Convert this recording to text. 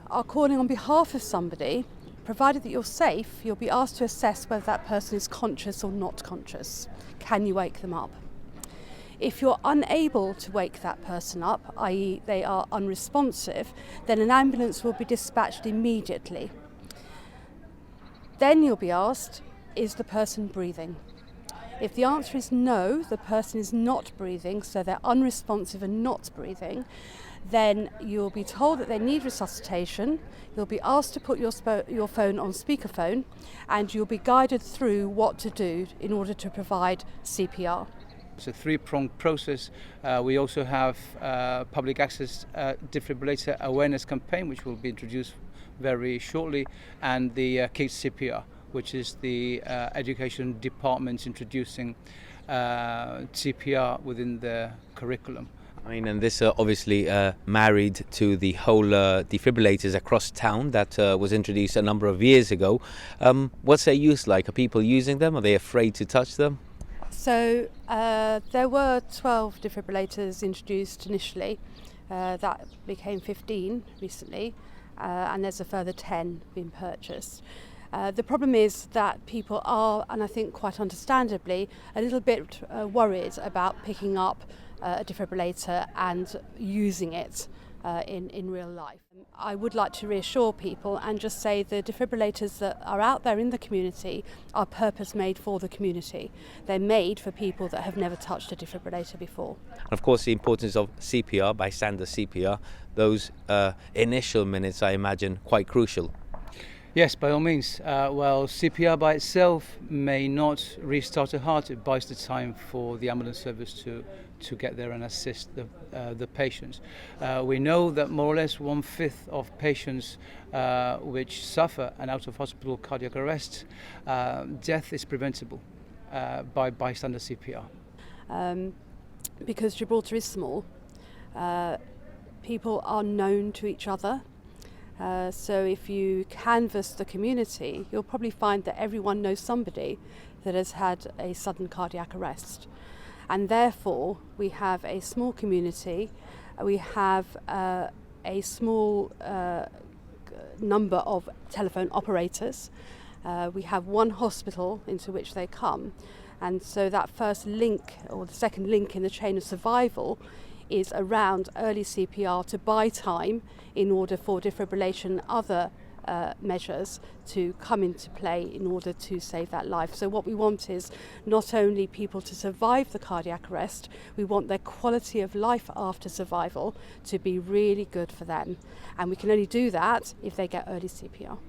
are calling on behalf of somebody, provided that you're safe, you'll be asked to assess whether that person is conscious or not conscious. Can you wake them up? If you're unable to wake that person up, i.e. they are unresponsive, then an ambulance will be dispatched immediately. Then you'll be asked, is the person breathing? If the answer is no, the person is not breathing, so they're unresponsive and not breathing, then you'll be told that they need resuscitation. You'll be asked to put your phone on speakerphone, and you'll be guided through what to do in order to provide CPR. It's a three-pronged process. We also have public access defibrillator awareness campaign, which will be introduced very shortly, and the kids CPR, which is the education department introducing CPR within the curriculum. I mean, and this obviously married to the whole defibrillators across town that was introduced a number of years ago. What's their use like? Are people using them? Are they afraid to touch them? So there were 12 defibrillators introduced initially. That became 15 recently, and there's a further 10 being purchased. The problem is that people are, and I think quite understandably, a little bit worried about picking up a defibrillator and using it in real life. I would like to reassure people and just say the defibrillators that are out there in the community are purpose-made for the community. They're made for people that have never touched a defibrillator before. And of course, the importance of CPR, bystander CPR, those initial minutes, I imagine, quite crucial. Yes, by all means. Well, CPR by itself may not restart a heart. It buys the time for the ambulance service to get there and assist the patients. We know that more or less 1/5 of patients which suffer an out-of-hospital cardiac arrest, death is preventable by bystander CPR. Because Gibraltar is small, people are known to each other. So if you canvass the community, you'll probably find that everyone knows somebody that has had a sudden cardiac arrest. And therefore, we have a small community, we have a small number of telephone operators, we have one hospital into which they come, and so that first link, or the second link in the chain of survival, is around early CPR to buy time in order for defibrillation and other measures to come into play in order to save that life. So what we want is not only people to survive the cardiac arrest, we want their quality of life after survival to be really good for them. And we can only do that if they get early CPR.